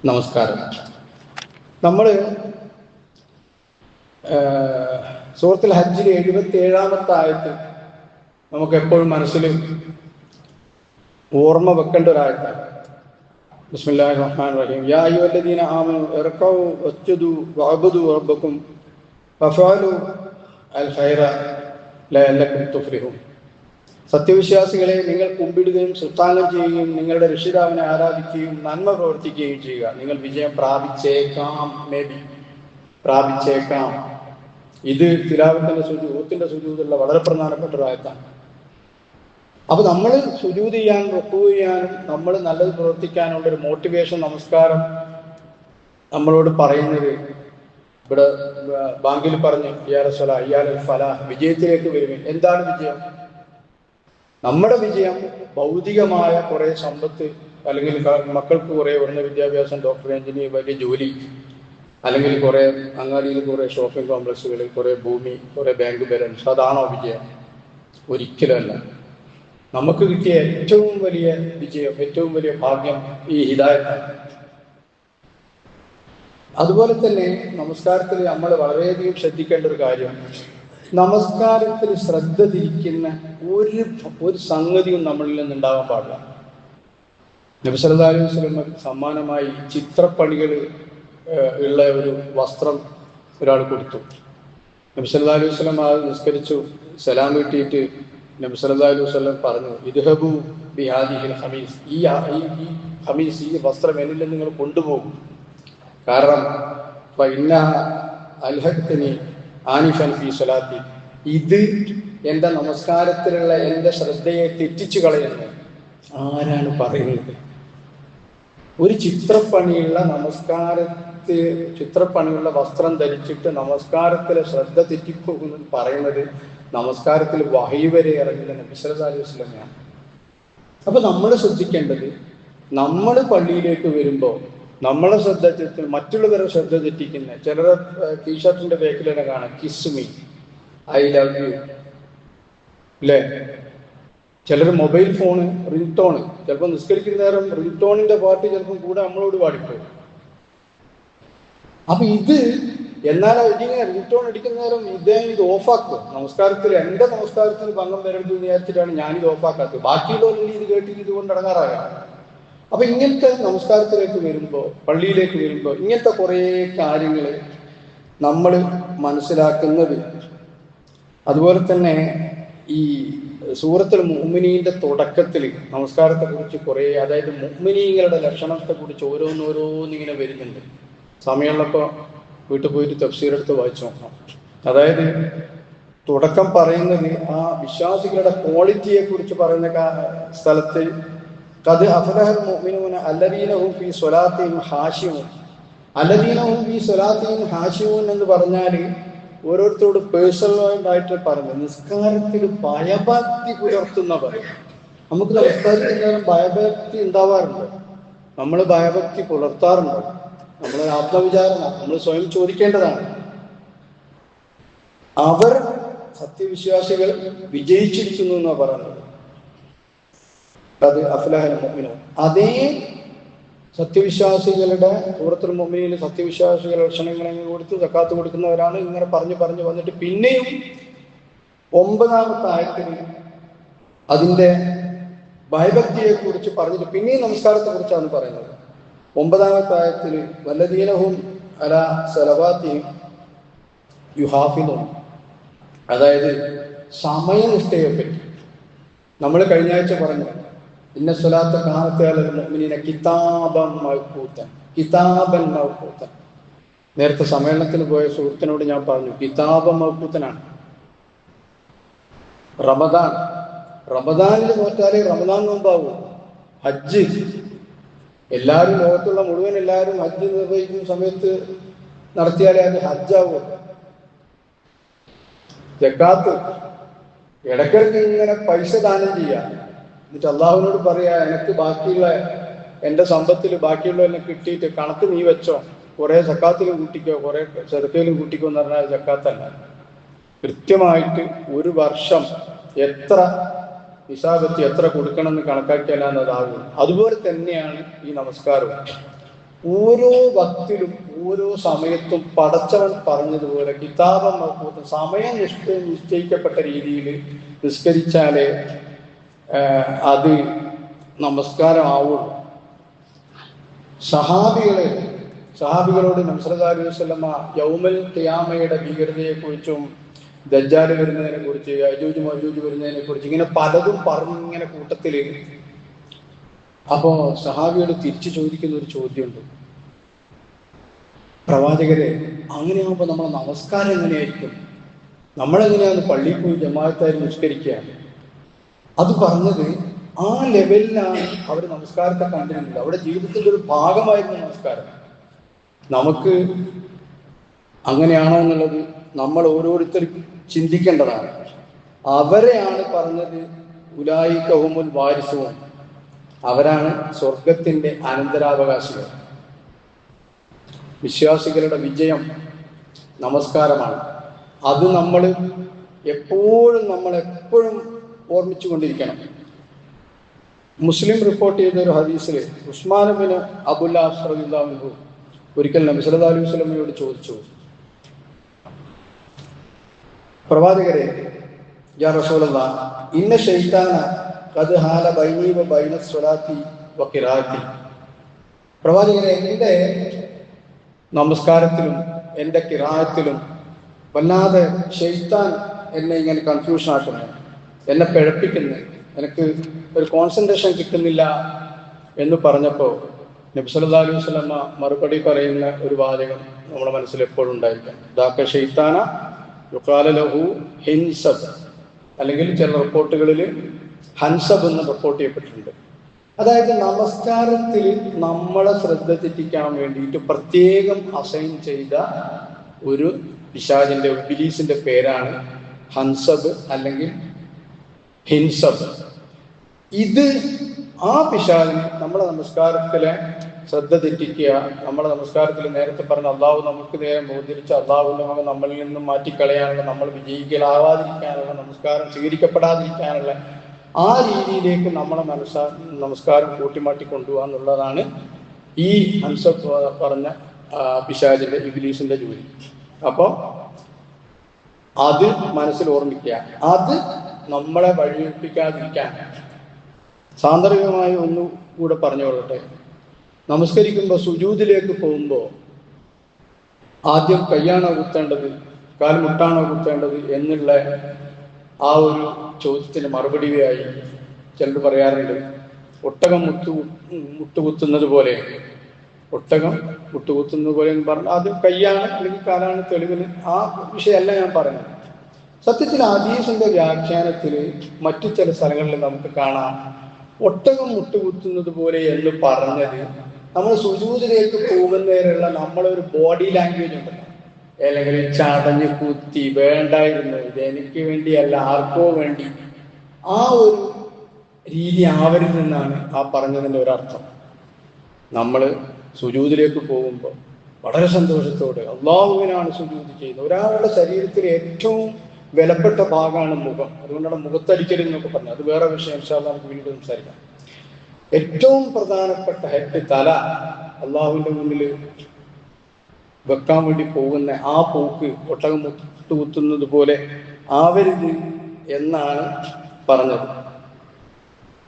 നമസ്കാരം. നമ്മൾ സൂറത്തുൽ ഹജ്ജിലെ 77-ാമത്തെ ആയത്ത് നമുക്ക് എപ്പോഴും മനസ്സിൽ ഓർമ്മ വെക്കേണ്ട ഒരായത്താണ്. ബിസ്മില്ലാഹിർ റഹ്മാനിർ റഹീം. യാ അയ്യുഹല്ലദീന ആമനൂ ഇർകഊ വസ്ജുദൂ വഅബ്ദൂ റബ്ബക്കും വഫഅലൂ അൽ ഖൈറ ലഅല്ലക്കും തുഫ്ലിഹൂൻ. സത്യവിശ്വാസികളെ, നിങ്ങൾ കുമ്പിടുകയും സുൽത്താനം ചെയ്യുകയും നിങ്ങളുടെ രക്ഷിതാവിനെ ആരാധിക്കുകയും നന്മ പ്രവർത്തിക്കുകയും ചെയ്യുക. നിങ്ങൾ വിജയം പ്രാപിച്ചേക്കാം. ഇത് തിലാവത്തിന്റെ ഓത്തിന്റെ സുജൂദുള്ള വളരെ പ്രധാനപ്പെട്ട ഒരു ആയത്താണ്. അപ്പൊ നമ്മൾ സുജൂദ് ചെയ്യാനും റുക്കൂ ചെയ്യാനും നമ്മൾ നല്ലത് പ്രവർത്തിക്കാനുള്ള ഒരു മോട്ടിവേഷൻ നമസ്കാരം നമ്മളോട് പറയുന്നത്. ഇവിടെ ബാങ്കിൽ പറഞ്ഞു ഇയാൽ ഫലാഹ്, വിജയത്തിലേക്ക് വരുമേ. എന്താണ് വിജയം? നമ്മുടെ വിജയം ഭൗതികമായ കുറെ സമ്പത്ത്, അല്ലെങ്കിൽ മക്കൾക്ക് കുറെ ഉയർന്ന വിദ്യാഭ്യാസം, ഡോക്ടർ, എഞ്ചിനീയർ, വലിയ ജോലി, അല്ലെങ്കിൽ കുറെ അങ്ങാടിയിൽ കുറെ ഷോപ്പിംഗ് കോംപ്ലക്സുകൾ, കുറെ ഭൂമി, കുറെ ബാങ്ക് ബാലൻസ്, അതാണോ വിജയം? ഒരിക്കലല്ല. നമുക്ക് കിട്ടിയ ഏറ്റവും വലിയ വിജയം, ഏറ്റവും വലിയ ഭാഗ്യം ഈ ഹിദായത്താണ്. അതുപോലെ തന്നെ നമസ്കാരത്തിൽ നമ്മൾ വളരെയധികം ശ്രദ്ധിക്കേണ്ട ഒരു കാര്യം, നമസ്കാരത്തിൽ ശ്രദ്ധ തിരിക്കുന്ന ഒരു സംഗതിയും നമ്മളിൽ നിന്നുണ്ടാവാൻ പാടില്ല. നബി സല്ലല്ലാഹു അലൈഹി വസല്ലം സമ്മാനമായി ചിത്രപ്പണികൾ ഉള്ള ഒരു വസ്ത്രം ഒരാൾ കൊടുത്തു. നബി സല്ലല്ലാഹു അലൈഹി വസല്ലം അത് നിസ്കരിച്ചു, സലാം വീട്ടിയിട്ട് നബി സല്ലല്ലാഹു അലൈഹി വസല്ലം പറഞ്ഞു, ഇദ്ഹബു ബിഹാദിഹിൽ ഖമീസ്, ഈ ഖമീസ്, ഈ വസ്ത്രം എന്നിൽ നിങ്ങൾ കൊണ്ടുപോകും. കാരണം ആനിഫൻ ഫീ സ്വലാത്തി, ഇത് എൻ്റെ നമസ്കാരത്തിലുള്ള എൻ്റെ ശ്രദ്ധയെ തെറ്റിച്ചു കളയുന്നു. ആരാണ് പറയുന്നത്? ഒരു ചിത്രപ്പണിയുള്ള ചിത്രപ്പണിയുള്ള വസ്ത്രം ധരിച്ചിട്ട് നമസ്കാരത്തിലെ ശ്രദ്ധ തെറ്റിപ്പോകുന്നു പറയുന്നത് നമസ്കാരത്തിൽ വഹി വരെ ഇറങ്ങുന്ന നബി സല്ലല്ലാഹു അലൈഹി വസല്ലമയാണ്. അപ്പൊ നമ്മൾ ശ്രദ്ധിക്കേണ്ടത്, നമ്മൾ പള്ളിയിലേക്ക് വരുമ്പോൾ നമ്മളെ ശ്രദ്ധ മറ്റുള്ളവരെ ശ്രദ്ധ തെറ്റിക്കുന്ന ചിലരെ ടീഷർട്ടിന്റെ ബാക്കിൽ തന്നെ കാണാം kiss me, I love you അല്ലേ. ചിലർ മൊബൈൽ ഫോണ് റിംഗ് ടോണ്, ചിലപ്പോൾ നിസ്കരിക്കുന്ന നേരം റിംഗ് ടോണിന്റെ പാട്ട് ചിലപ്പം കൂടെ നമ്മളോട് പാടിപ്പോകും. അപ്പൊ ഇത് എന്നാൽ ഇങ്ങനെ റിംഗ് ടോൺ അടിക്കുന്ന നേരം ഇദ്ദേഹം ഇത് ഓഫാക്കും. നമസ്കാരത്തിൽ എന്റെ നമസ്കാരത്തിന് ഭംഗം വരരുത് എന്ന് വിചാരിച്ചിട്ടാണ് ഞാനിത് ഓഫാക്കാത്തത്. ബാക്കിയുള്ളവരും ഇത് കേട്ടിട്ട് ഇതുകൊണ്ട് ഇടങ്ങാറാകാം. അപ്പൊ ഇങ്ങനത്തെ നമസ്കാരത്തിലേക്ക് വരുമ്പോ, പള്ളിയിലേക്ക് വരുമ്പോ ഇങ്ങനത്തെ കുറേ കാര്യങ്ങൾ നമ്മൾ മനസ്സിലാക്കുന്നത്. അതുപോലെ തന്നെ ഈ സൂറത്തുൽ മുഅ്മിനീന്റെ തുടക്കത്തിൽ നമസ്കാരത്തെ കുറിച്ച് കുറേ, അതായത് മുഅ്മിനീങ്ങളുടെ ലക്ഷണത്തെ കുറിച്ച് ഓരോന്നിങ്ങനെ വരുന്നുണ്ട്. സമയമുള്ളപ്പോ വീട്ടിൽ പോയിട്ട് തഫ്സീർ എടുത്ത് വായിച്ചു നോക്കണം. അതായത് തുടക്കം പറയുന്നത് ആ വിശ്വാസികളുടെ ക്വാളിറ്റിയെ കുറിച്ച് പറയുന്ന സ്ഥലത്ത് ഖദ് അഫ്ലഹൽ മുഅ്മിനൂന അല്ലദീന ഹും ഫീ സ്വലാത്തിഹിം ഹാശിഊൻ. അല്ലദീന ഹും ഫീ സ്വലാത്തിഹിം ഹാശിഊൻ എന്ന് പറഞ്ഞാൽ ഓരോരുത്തരോട് പേഴ്സണലായിട്ട് പറഞ്ഞു, നിസ്കാരത്തിൽ ഭയഭക്തി പുലർത്തുന്നവർ. നമുക്ക് നമസ്കാരത്തിൽ നേരം ഭയഭക്തി ഉണ്ടാവാറുണ്ടോ? നമ്മൾ ഭയഭക്തി പുലർത്താറുണ്ടോ? നമ്മൾ ആത്മവിചാരണ നമ്മൾ സ്വയം ചോദിക്കേണ്ടതാണ്. അവർ സത്യവിശ്വാസികൾ വിജയിച്ചിരിക്കുന്നു എന്നാണ് പറയുന്നത്. അത് അഫ്ലഹൽ മുഅ്മിനൂൻ. അതേ സത്യവിശ്വാസികളുടെ സൂറത്തുൽ മുഅ്മിനീൻ സത്യവിശ്വാസികളുടെ ലക്ഷണങ്ങളെ കൊടുത്ത് സക്കാത്ത് കൊടുക്കുന്നവരാണ്. ഇങ്ങനെ പറഞ്ഞു വന്നിട്ട് പിന്നെയും 9-ാമത്തെ ആയത്തിൽ അതിന്റെ ഭയഭക്തിയെ കുറിച്ച് പറഞ്ഞിട്ട് പിന്നെയും നമസ്കാരത്തെ കുറിച്ചാണ് പറയുന്നത്. 9-ാമത്തെ ആയത്തിൽ വല്ലദീനഹും അലാ സലവാത്തിഹിം യുഹാഫിളൂൻ, അതായത് സമയനിഷ്ഠയെ പറ്റി നമ്മൾ കഴിഞ്ഞ ആഴ്ച പറഞ്ഞു. ഇന്ന സ്വലാത്ത കാനത്ത് അലൽ മുഅ്മിനീന കിതാബൻ മൗഖൂതൻ. നേരത്തെ സമ്മേളനത്തിന് പോയ സുഹൃത്തിനോട് ഞാൻ പറഞ്ഞു, കിതാബൻ മൗഖൂതനാണ്. റമദാനിൽ നോറ്റാലേ റമദാൻ നോമ്പാവൂ. ഹജ്ജ് എല്ലാവരും, ലോകത്തുള്ള മുഴുവൻ എല്ലാവരും ഹജ്ജ് നിർവഹിക്കുന്ന സമയത്ത് നടത്തിയാലേ അത് ഹജ്ജാവൂ. സക്കാത്ത് ഇടയ്ക്കിടയ്ക്ക് ഇങ്ങനെ പൈസ ദാനം ചെയ്യാം, എന്നിട്ട് അള്ളാഹുവിനോട് പറയാ, എനിക്ക് ബാക്കിയുള്ള എൻ്റെ സമ്പത്തിൽ ബാക്കിയുള്ള എന്നെ കിട്ടിയിട്ട് കണക്ക് നീ വെച്ചോ, കുറെ സക്കാത്തിലും കൂട്ടിക്കോ കുറെ ചെറുക്കയിലും കൂട്ടിക്കോ എന്ന് പറഞ്ഞാൽ സക്കാത്തല്ല. കൃത്യമായിട്ട് ഒരു വർഷം എത്ര നിസാബത്തി എത്ര കൊടുക്കണം എന്ന് കണക്കാക്കിയാലാണ് അതാകും. അതുപോലെ തന്നെയാണ് ഈ നമസ്കാരവും. ഓരോ വക്തിലും ഓരോ സമയത്തും പടച്ചവൻ പറഞ്ഞതുപോലെ കിതാബൻ മൗഖൂതൻ, സമയം നിശ്ചയിക്കപ്പെട്ട രീതിയിൽ നിസ്കരിച്ചാലേ അത് നമസ്കാരം ആവുള്ളൂ. സഹാബികളോട് നബി സല്ലല്ലാഹു അലൈഹി വസല്ലമ യൗമുൽ ഖിയാമയുടെ ഭീകരതയെക്കുറിച്ചും ദജ്ജാൽ വരുന്നതിനെ കുറിച്ച്, യജൂജ് മജൂജ് വരുന്നതിനെ കുറിച്ച് ഇങ്ങനെ പലതും പറഞ്ഞിങ്ങനെ കൂട്ടത്തില്. അപ്പോ സഹാബിയോട് തിരിച്ചു ചോദിക്കുന്ന ഒരു ചോദ്യമുണ്ട്, പ്രവാചകരെ അങ്ങനെയാകുമ്പോ നമ്മളെ നമസ്കാരം എങ്ങനെയായിരിക്കും? നമ്മളെങ്ങനെയാണ് പള്ളിയിൽ പോയി ജമാഅത്തായി നിസ്കരിക്കുക? അത് പറഞ്ഞത് ആ ലെവലിലാണ് അവർ നമസ്കാരത്തെ കണ്ടിരുന്നത്. അവിടെ ജീവിതത്തിന്റെ ഒരു ഭാഗമായിരുന്നു നമസ്കാരം. നമുക്ക് അങ്ങനെയാണോ എന്നുള്ളത് നമ്മൾ ഓരോരുത്തരും ചിന്തിക്കേണ്ടതാണ്. അവരെയാണ് പറഞ്ഞത് ഉലായിക ഹുമുൽ വാരിസൂൻ, അവരാണ് സ്വർഗത്തിന്റെ അനന്തരാവകാശികൾ. വിശ്വാസികളുടെ വിജയം നമസ്കാരമാണ്. അത് നമ്മൾ എപ്പോഴും ഓർമ്മിച്ചു കൊണ്ടിരിക്കണം. മുസ്ലിം റിപ്പോർട്ട് ചെയ്ത ഒരു ഹദീസിൽ ഉസ്മാൻ ബിൻ അബുൽ ആസ് റളിയല്ലാഹു അൻഹു ഒരിക്കൽ നബി സല്ലല്ലാഹു അലൈഹി വസല്ലമയോട് ചോദിച്ചു, പ്രവാചകരെ, യാ റസൂലല്ലാഹ്, ഇന്ന ശൈത്താന ഖദ് ഹാല ബൈനി വ ബൈന സ്വലാത്തി വ ഖിറാഅത്തി. പ്രവാചകരെ, എൻ്റെ നമസ്കാരത്തിലും എൻ്റെ ഖിറാഅത്തിലും വല്ലാതെ ശൈത്താൻ എന്നെ ഇങ്ങനെ കൺഫ്യൂഷൻ ആക്കുന്നു, എന്നെ പിഴപ്പിക്കുന്നു, എനിക്ക് ഒരു കോൺസെൻട്രേഷൻ കിട്ടുന്നില്ല എന്ന് പറഞ്ഞപ്പോൾ നബി സല്ലല്ലാഹു അലൈഹി വസല്ലമ മറുപടി പറയുന്ന ഒരു വാചകം നമ്മുടെ മനസ്സിൽ എപ്പോഴും ഉണ്ടായിരിക്കണം. ദാക ശൈത്താന യുഖാല ലഹു ഹിൻസബ്, അല്ലെങ്കിൽ ചില റിപ്പോർട്ടുകളിൽ ഹൻസബ് എന്ന് റിപ്പോർട്ട് ചെയ്യപ്പെട്ടിട്ടുണ്ട്. അതായത് നമസ്കാരത്തിൽ നമ്മളെ ശ്രദ്ധ തെറ്റിക്കാൻ വേണ്ടിയിട്ട് പ്രത്യേകം അസൈൻ ചെയ്ത ഒരു പിശാചിന്റെ ഇബ്ലീസിന്റെ പേരാണ് ഹൻസബ് അല്ലെങ്കിൽ ഹിൻസബ്. ഇത് ആ പിശാചിന് നമ്മളെ നമസ്കാരത്തിലെ ശ്രദ്ധ തെറ്റിക്കുക, നമ്മളെ നമസ്കാരത്തിൽ നേരത്തെ പറഞ്ഞ അള്ളാഹു നമുക്ക് നേരെ മോചിച്ച് അള്ളാഹുവിനെ നമ്മളിൽ നിന്നും മാറ്റിക്കളയാനുള്ള, നമ്മൾ വിജയിക്കലാവാതിരിക്കാനുള്ള, നമസ്കാരം സ്വീകരിക്കപ്പെടാതിരിക്കാനുള്ള ആ രീതിയിലേക്ക് നമ്മളെ നമസ്കാരം കൂട്ടിമാറ്റി കൊണ്ടുപോകുക എന്നുള്ളതാണ് ഈ ഹൻസബ് പറഞ്ഞ പിശാചിന്റെ ഇബ്ലീസിന്റെ ജോലി. അപ്പോൾ അത് മനസ്സിൽ ഓർമ്മിക്കുക. അത് നമ്മളെ വഴിയൊപ്പിക്കാതിരിക്കാൻ സാന്ദർഭികമായി ഒന്നുകൂടെ പറഞ്ഞുകൊള്ളട്ടെ. നമസ്കരിക്കുമ്പോൾ സുജൂദിലേക്ക് പോകുമ്പോൾ ആദ്യം കയ്യാണോ കുത്തേണ്ടത് കാൽമുട്ടാണോ കുത്തേണ്ടത് എന്നുള്ള ആ ഒരു ചോദ്യത്തിന് മറുപടിയായി ചിലർ പറയാറുണ്ട്, ഒട്ടകം മുട്ടുകുത്തുന്നത് പോലെ, ഒട്ടകം മുട്ടുകുത്തുന്നത് പോലെ എന്ന് പറഞ്ഞാൽ ആദ്യം കയ്യാണ് അല്ലെങ്കിൽ കാലാണ് തെളിവിന്. ആ വിഷയമല്ല ഞാൻ പറയുന്നത്. സത്യത്തിൽ ഹദീസിന്റെ വ്യാഖ്യാനത്തിൽ മറ്റു ചില സ്ഥലങ്ങളിൽ നമുക്ക് കാണാം ഒട്ടകം മുട്ടുകുത്തുന്നത് പോലെ എന്ന് പറഞ്ഞത് നമ്മൾ സുജൂദിലേക്ക് പോകുന്നതിനുള്ള നമ്മളൊരു ബോഡി ലാംഗ്വേജ് ഉണ്ടല്ലോ, അല്ലെങ്കിൽ ചടഞ്ഞ് കുത്തി വേണ്ടായിരുന്നു, ഇത് എനിക്ക് വേണ്ടിയല്ല ആർക്കോ വേണ്ടി, ആ ഒരു രീതി ആവരുതെന്നാണ് ആ പറഞ്ഞതിൻ്റെ ഒരർത്ഥം. നമ്മൾ സുജൂദിലേക്ക് പോകുമ്പോൾ വളരെ സന്തോഷത്തോടെ അള്ളാഹുവിനാണ് സുജൂദ് ചെയ്യുന്നത്. ഒരാളുടെ ശരീരത്തിൽ ഏറ്റവും വിലപ്പെട്ട ഭാഗമാണ് മുഖം. അതുകൊണ്ടാണ് മുഖത്തടിക്കരുത് എന്നൊക്കെ പറഞ്ഞത്. അത് വേറെ വിഷയം, ഇൻഷാ അല്ലാഹ് നമുക്ക് പിന്നീട് സംസാരിക്കാം. ഏറ്റവും പ്രധാനപ്പെട്ട ഹെഡ്, തല അള്ളാഹുവിന്റെ മുന്നിൽ വെക്കാൻ വേണ്ടി പോകുന്ന ആ പോക്ക് ഒട്ടകം മുട്ടുകുത്തുന്നത് പോലെ ആവരുത് എന്നാണ് പറഞ്ഞത്.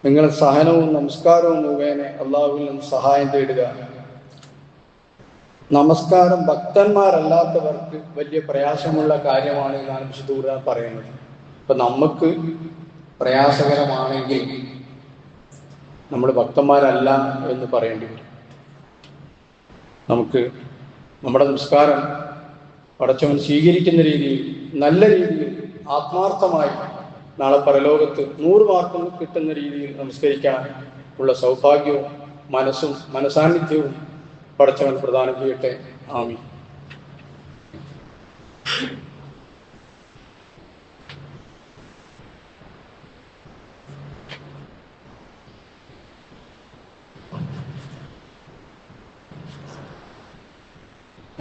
നിങ്ങളെ സഹനവും നമസ്കാരവും മുഖേന അള്ളാഹുവിൽ നിന്ന് സഹായം തേടുക. നമസ്കാരം ഭക്തന്മാരല്ലാത്തവർക്ക് വലിയ പ്രയാസമുള്ള കാര്യമാണ് എന്നാണ് വിശുദ്ധ ഖുർആൻ പറയുന്നത്. ഇപ്പൊ നമുക്ക് പ്രയാസകരമാണെങ്കിൽ നമ്മൾ ഭക്തന്മാരല്ല എന്ന് പറയേണ്ടി വരും. നമുക്ക് നമ്മുടെ നമസ്കാരം പടച്ചവൻ സ്വീകരിക്കുന്ന രീതിയിൽ, നല്ല രീതിയിൽ, ആത്മാർത്ഥമായി നാളെ പരലോകത്ത് 100 മാർക്കും കിട്ടുന്ന രീതിയിൽ നമസ്കരിക്കാൻ ഉള്ള സൗഭാഗ്യവും മനസാന്നിധ്യവും പടച്ചവൻ പ്രദാനം ചെയ്യട്ടെ. ആമീൻ.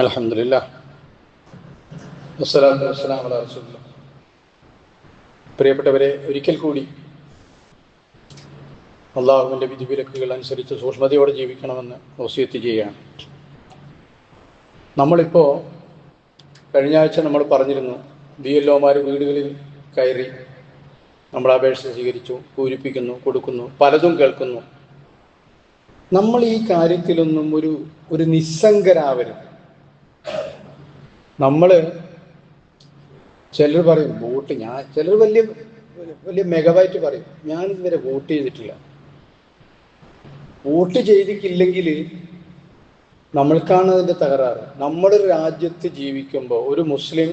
അൽഹംദുലില്ലാഹ് വസ്സലാത്തു വസ്സലാമു അലാ റസൂലില്ലാഹ്. പ്രിയപ്പെട്ടവരെ, ഒരിക്കൽ കൂടി അള്ളാഹുവിൻ്റെ വിധിവിലക്കുകൾ അനുസരിച്ച് സൂക്ഷ്മതയോടെ ജീവിക്കണമെന്ന് വസിയത്ത് ചെയ്യുകയാണ്. നമ്മളിപ്പോൾ കഴിഞ്ഞ ആഴ്ച നമ്മൾ പറഞ്ഞിരുന്നു, BLOമാർ വീടുകളിൽ കയറി നമ്മൾ അപേക്ഷ സ്വീകരിച്ചു, പൂരിപ്പിക്കുന്നു, കൊടുക്കുന്നു, പലതും കേൾക്കുന്നു. നമ്മൾ ഈ കാര്യത്തിലൊന്നും ഒരു നിസ്സംഗരാവരുത്. നമ്മൾ ചിലർ പറയും വോട്ട്, ചിലർ വലിയ വലിയ മെഗവായിട്ട് പറയും ഞാനിതുവരെ വോട്ട് ചെയ്തിട്ടില്ല. വോട്ട് ചെയ്തിട്ടില്ലെങ്കിൽ നമ്മൾക്കാണ് അതിൻ്റെ തകരാറ്. നമ്മുടെ രാജ്യത്ത് ജീവിക്കുമ്പോൾ, ഒരു മുസ്ലിം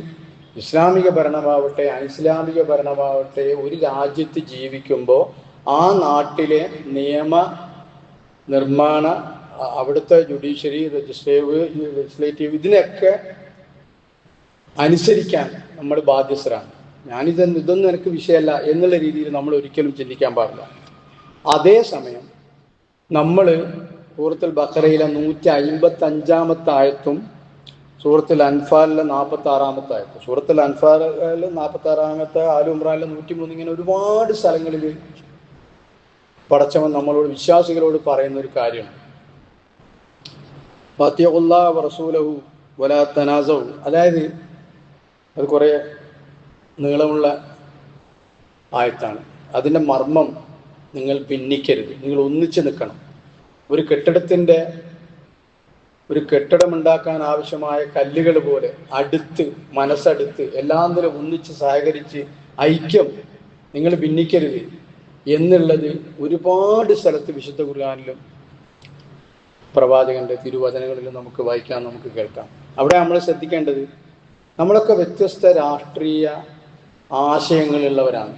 ഇസ്ലാമിക ഭരണമാവട്ടെ അനിസ്ലാമിക ഭരണമാവട്ടെ ഒരു രാജ്യത്ത് ജീവിക്കുമ്പോൾ ആ നാട്ടിലെ നിയമ നിർമ്മാണ, അവിടുത്തെ ജുഡീഷ്യറി, ലെജിസ്ലേറ്റീവ്, ഇതിനൊക്കെ അനുസരിക്കാൻ നമ്മൾ ബാധ്യസ്ഥരാണ്. ഇതൊന്നും എനിക്ക് വിഷയമല്ല എന്നുള്ള രീതിയിൽ നമ്മൾ ഒരിക്കലും ചിന്തിക്കാൻ പാടില്ല. അതേസമയം നമ്മൾ സൂറത്തുൽ ബഖറയിലെ 155 ആയത്തും സൂറത്തുൽ അൻഫാലിലെ 46 ആയത്തും, സൂറത്തുൽ അൻഫാലിലെ 46 ആലു ഇമ്രാനിലെ 103, ഇങ്ങനെ ഒരുപാട് സ്ഥലങ്ങളിൽ പടച്ചവൻ നമ്മളോട്, വിശ്വാസികളോട് പറയുന്ന ഒരു കാര്യമാണ്, ഫഅത്തിഉല്ലാഹ വറസൂലഹു വലാ തനാസഉ. അതായത് അത് കുറേ നീളമുള്ള ആയത്താണ്. അതിൻ്റെ മർമ്മം, നിങ്ങൾ ഭിന്നിക്കരുത്, നിങ്ങൾ ഒന്നിച്ച് നിൽക്കണം. ഒരു കെട്ടിടമുണ്ടാക്കാൻ ആവശ്യമായ കല്ലുകൾ പോലെ മനസ്സടുത്ത് എല്ലാത്തിലും ഒന്നിച്ച് സഹകരിച്ച് ഐക്യം, നിങ്ങൾ ഭിന്നിക്കരുത് എന്നുള്ളത് ഒരുപാട് സ്ഥലത്ത് വിശുദ്ധ ഖുർആനിലും പ്രവാചകന്റെ തിരുവചനങ്ങളിലും നമുക്ക് വായിക്കാം, നമുക്ക് കേൾക്കാം. അവിടെ നമ്മൾ ശ്രദ്ധിക്കേണ്ടത്, നമ്മളൊക്കെ വ്യത്യസ്ത രാഷ്ട്രീയ ആശയങ്ങളുള്ളവരാണ്.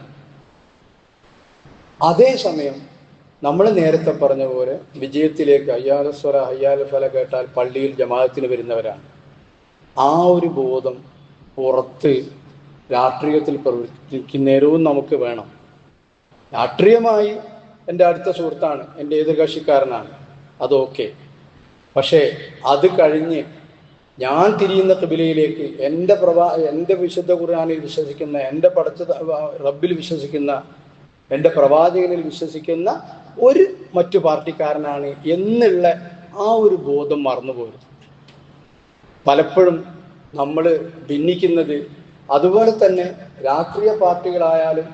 അതേസമയം നമ്മൾ നേരത്തെ പറഞ്ഞ പോലെ വിജയത്തിലേക്ക് ഹയ്യാല സ്വല ഹയ്യാല ഫല കേട്ടാൽ പള്ളിയിൽ ജമാഅത്തിന് വരുന്നവരാണ്. ആ ഒരു ബോധം പുറത്ത് രാഷ്ട്രീയത്തിൽ പ്രവർത്തിക്കുന്നേരവും നമുക്ക് വേണം. രാഷ്ട്രീയമായി എൻ്റെ അടുത്ത സുഹൃത്താണ്, എൻ്റെ എതിർകക്ഷിക്കാരനാണ്, അതൊക്കെ. പക്ഷേ അത് കഴിഞ്ഞ് ഞാൻ തിരിയുന്ന ഖിബലയിലേക്ക് എൻ്റെ വിശുദ്ധ ഖുർആനിൽ വിശ്വസിക്കുന്ന, എൻ്റെ പടച്ച റബ്ബിൽ വിശ്വസിക്കുന്ന, എൻ്റെ പ്രവാചകനിൽ വിശ്വസിക്കുന്ന ഒരു മറ്റു പാർട്ടിക്കാരനാണ് എന്നുള്ള ആ ഒരു ബോധം മറന്നുപോയത്. പലപ്പോഴും നമ്മൾ ഭിന്നിക്കുന്നത് അതുപോലെ തന്നെ രാഷ്ട്രീയ പാർട്ടികളായാലും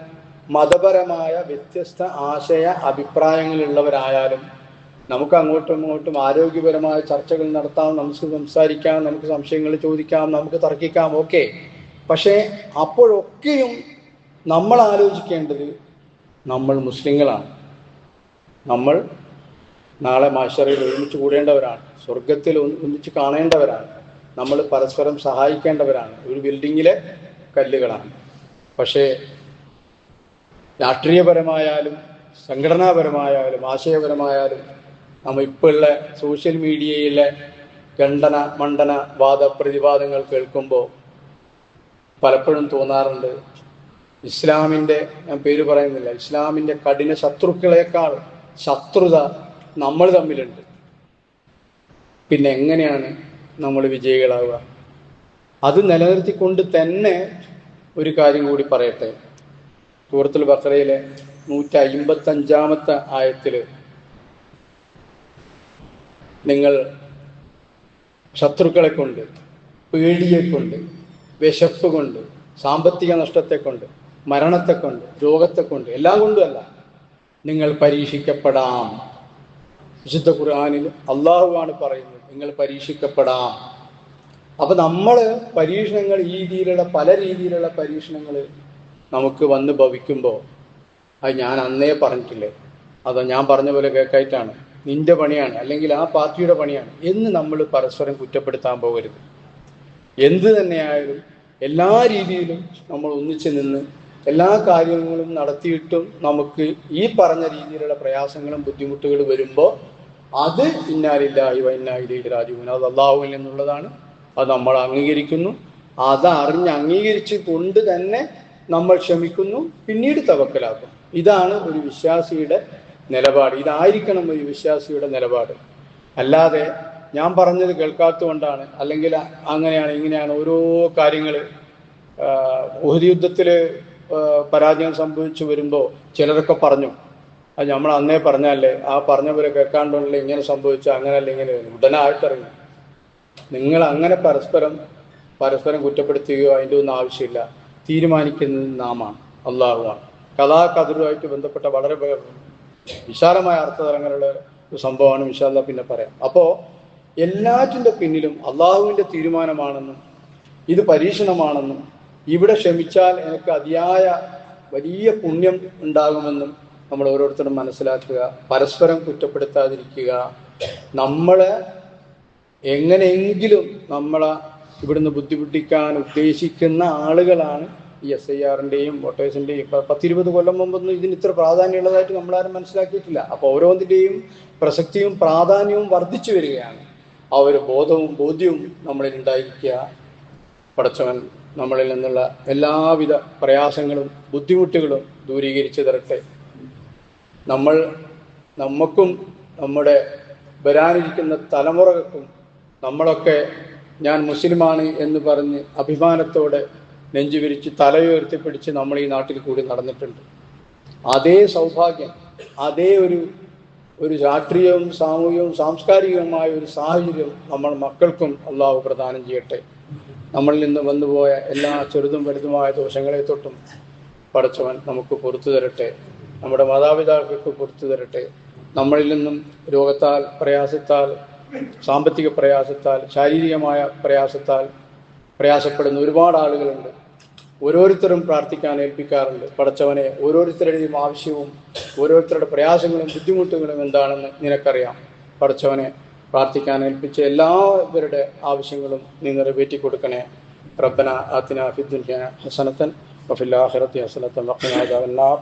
മതപരമായ വ്യത്യസ്ത ആശയ അഭിപ്രായങ്ങളുള്ളവരായാലും നമുക്ക് അങ്ങോട്ടും ഇങ്ങോട്ടും ആരോഗ്യപരമായ ചർച്ചകൾ നടത്താം, നമുക്ക് സംസാരിക്കാം, നമുക്ക് സംശയങ്ങൾ ചോദിക്കാം, നമുക്ക് തർക്കിക്കാം, ഓക്കെ. പക്ഷേ അപ്പോഴൊക്കെയും നമ്മൾ ആലോചിക്കേണ്ടത് നമ്മൾ മുസ്ലിങ്ങളാണ്. നമ്മൾ നാളെ മഹ്ശറിൽ ഒരുമിച്ച് കൂടേണ്ടവരാണ്, സ്വർഗത്തിൽ ഒന്നിച്ച് കാണേണ്ടവരാണ്, നമ്മൾ പരസ്പരം സഹായിക്കേണ്ടവരാണ്, ഒരു ബിൽഡിങ്ങിലെ കല്ലുകളാണ്. പക്ഷേ രാഷ്ട്രീയപരമായാലും സംഘടനാപരമായാലും ആശയപരമായാലും നമ്മൾ ഇപ്പോഴുള്ള സോഷ്യൽ മീഡിയയിലെ ഖണ്ഡന മണ്ഡന വാദപ്രതിവാദങ്ങൾ കേൾക്കുമ്പോൾ പലപ്പോഴും തോന്നാറുണ്ട്, ഇസ്ലാമിൻ്റെ, ഞാൻ പേര് പറയുന്നില്ല, ഇസ്ലാമിൻ്റെ കഠിന ശത്രുക്കളെക്കാൾ ശത്രുത നമ്മൾ തമ്മിലുണ്ട്. പിന്നെ എങ്ങനെയാണ് നമ്മൾ വിജയികളാവുക? അത് നിലനിർത്തിക്കൊണ്ട് തന്നെ ഒരു കാര്യം കൂടി പറയട്ടെ. സൂറത്തുൽ ബഖറയിലെ 155 ആയത്തിൽ നിങ്ങൾ ശത്രുക്കളെ കൊണ്ട്, പേടിയെ കൊണ്ട്, വിശപ്പ് കൊണ്ട്, സാമ്പത്തിക നഷ്ടത്തെ കൊണ്ട്, മരണത്തെ കൊണ്ട്, രോഗത്തെ കൊണ്ട്, എല്ലാം കൊണ്ടുമല്ല, നിങ്ങൾ പരീക്ഷിക്കപ്പെടാം. വിശുദ്ധ ഖുർആനിൽ അള്ളാഹുവാണ് പറയുന്നത്, നിങ്ങൾ പരീക്ഷിക്കപ്പെടാം. അപ്പൊ നമ്മൾ പരീക്ഷണങ്ങൾ, ഈ രീതിയിലുള്ള പല രീതിയിലുള്ള പരീക്ഷണങ്ങൾ നമുക്ക് വന്ന് ഭവിക്കുമ്പോൾ, അത് ഞാൻ അന്നേ പറഞ്ഞിട്ടില്ലേ, അതോ ഞാൻ പറഞ്ഞ പോലെ കേൾക്കായിട്ടാണ്, നിന്റെ പണിയാണ് അല്ലെങ്കിൽ ആ പാർട്ടിയുടെ പണിയാണ് എന്ന് നമ്മൾ പരസ്പരം കുറ്റപ്പെടുത്താൻ പോകരുത്. എന്ത് തന്നെയായാലും എല്ലാ രീതിയിലും നമ്മൾ ഒന്നിച്ച് നിന്ന് എല്ലാ കാര്യങ്ങളും നടത്തിയിട്ടും നമുക്ക് ഈ പറഞ്ഞ രീതിയിലുള്ള പ്രയാസങ്ങളും ബുദ്ധിമുട്ടുകളും വരുമ്പോൾ അത് ഇന്നാലില്ലാഹി വ ഇന്നാ ഇലൈഹി റാജിഊൻ, അത് അള്ളാഹുവിൽ നിന്നുള്ളതാണ്, അത് നമ്മൾ അംഗീകരിക്കുന്നു. അത് അംഗീകരിച്ച് കൊണ്ട് തന്നെ നമ്മൾ ക്ഷമിക്കുന്നു, പിന്നീട് തവക്കലാക്കും. ഇതാണ് ഒരു വിശ്വാസിയുടെ നിലപാട്. ഇതായിരിക്കണം ഒരു വിശ്വാസിയുടെ നിലപാട്. അല്ലാതെ ഞാൻ പറഞ്ഞത് കേൾക്കാത്തതുകൊണ്ടാണ്, അല്ലെങ്കിൽ അങ്ങനെയാണ് ഇങ്ങനെയാണ് ഓരോ കാര്യങ്ങൾ. ഉഹദ് യുദ്ധത്തിൽ പരാജയം സംഭവിച്ചു വരുമ്പോൾ ചിലരൊക്കെ പറഞ്ഞു, അത് നമ്മൾ അന്നേ പറഞ്ഞല്ലേ, ആ പറഞ്ഞ പോലെ കേൾക്കാണ്ടല്ലേ ഇങ്ങനെ സംഭവിച്ചു, അങ്ങനെയല്ല ഇങ്ങനെ. ഉടനെ ആയിട്ടിറങ്ങി. നിങ്ങൾ അങ്ങനെ പരസ്പരം കുറ്റപ്പെടുത്തുകയോ അതിൻ്റെ ഒന്നും ആവശ്യമില്ല. തീരുമാനിക്കുന്നത് നാമാണ്, അള്ളാഹുവാണ്. കഥാകഥറുമായിട്ട് ബന്ധപ്പെട്ട വളരെ വിശാലമായ അർത്ഥതലങ്ങളുള്ള ഒരു സംഭവമാണ്. ഇൻഷാ അല്ലാഹ് പിന്നെ പറയാം. അപ്പോൾ എല്ലാറ്റിൻ്റെ പിന്നിലും അള്ളാഹുവിൻ്റെ തീരുമാനമാണെന്നും ഇത് പരീക്ഷണമാണെന്നും ഇവിടെ ക്ഷമിച്ചാൽ എനിക്ക് അതിയായ വലിയ പുണ്യം ഉണ്ടാകുമെന്നും നമ്മൾ ഓരോരുത്തരും മനസ്സിലാക്കുക. പരസ്പരം കുറ്റപ്പെടുത്താതിരിക്കുക. നമ്മളെ എങ്ങനെയെങ്കിലും നമ്മളെ ഇവിടുന്ന് ബുദ്ധിമുട്ടിക്കാൻ ഉദ്ദേശിക്കുന്ന ആളുകളാണ് ഈ SIR-ൻ്റെയും വോട്ടേഴ്സിൻ്റെയും. 10-20 കൊല്ലം മുമ്പൊന്നും ഇതിന് ഇത്ര പ്രാധാന്യമുള്ളതായിട്ട് നമ്മളാരും മനസ്സിലാക്കിയിട്ടില്ല. അപ്പോൾ ഓരോന്നിൻ്റെയും പ്രസക്തിയും പ്രാധാന്യവും വർദ്ധിച്ചു വരികയാണ്. ആ ഒരു ബോധ്യവും നമ്മളിൽ ഉണ്ടായിരിക്കുക. പടച്ചവൻ നമ്മളിൽ നിന്നുള്ള എല്ലാവിധ പ്രയാസങ്ങളും ബുദ്ധിമുട്ടുകളും ദൂരീകരിച്ചു തരട്ടെ. നമുക്കും നമ്മുടെ വരാനിരിക്കുന്ന തലമുറകൾക്കും നമ്മളൊക്കെ ഞാൻ മുസ്ലിമാണ് എന്ന് പറഞ്ഞ് അഭിമാനത്തോടെ നെഞ്ചുവിരിച്ച് തലയുയർത്തിപ്പിടിച്ച് നമ്മൾ ഈ നാട്ടിൽ കൂടി നടന്നിട്ടുണ്ട്. അതേ സൗഭാഗ്യം, അതേ ഒരു രാഷ്ട്രീയവും സാമൂഹികവും സാംസ്കാരികവുമായ ഒരു സാഹചര്യം നമ്മൾ മക്കൾക്കും അള്ളാഹു പ്രദാനം ചെയ്യട്ടെ. നമ്മളിൽ നിന്ന് വന്നുപോയ എല്ലാ ചെറുതും വലുതുമായ ദോഷങ്ങളെ തൊട്ടും പടച്ചവൻ നമുക്ക് പുറത്തു തരട്ടെ. നമ്മുടെ മാതാപിതാക്കൾക്ക് പുറത്തു തരട്ടെ. നമ്മളിൽ നിന്നും രോഗത്താൽ, പ്രയാസത്താൽ, സാമ്പത്തിക പ്രയാസത്താൽ, ശാരീരികമായ പ്രയാസത്താൽ പ്രയാസപ്പെടുന്ന ഒരുപാട് ആളുകളുണ്ട്. ഓരോരുത്തരും പ്രാർത്ഥിക്കാൻ ഏൽപ്പിക്കാറുണ്ട്. പടച്ചവനെ, ഓരോരുത്തരുടെയും ആവശ്യവും ഓരോരുത്തരുടെ പ്രയാസങ്ങളും ബുദ്ധിമുട്ടുകളും എന്താണെന്ന് നിനക്കറിയാം. പടച്ചവനെ, പ്രാർത്ഥിക്കാൻ ഏൽപ്പിച്ച എല്ലാവരുടെ ആവശ്യങ്ങളും നീ നിറവേറ്റി കൊടുക്കണേ. റബ്ബന ആതിനാ ഫിദ്ദുനിയ ഹസനത്തൻ വഫിൽ ആഖിറതി ഹസനത്തൻ വഖിനാ അദാബന്നാർ.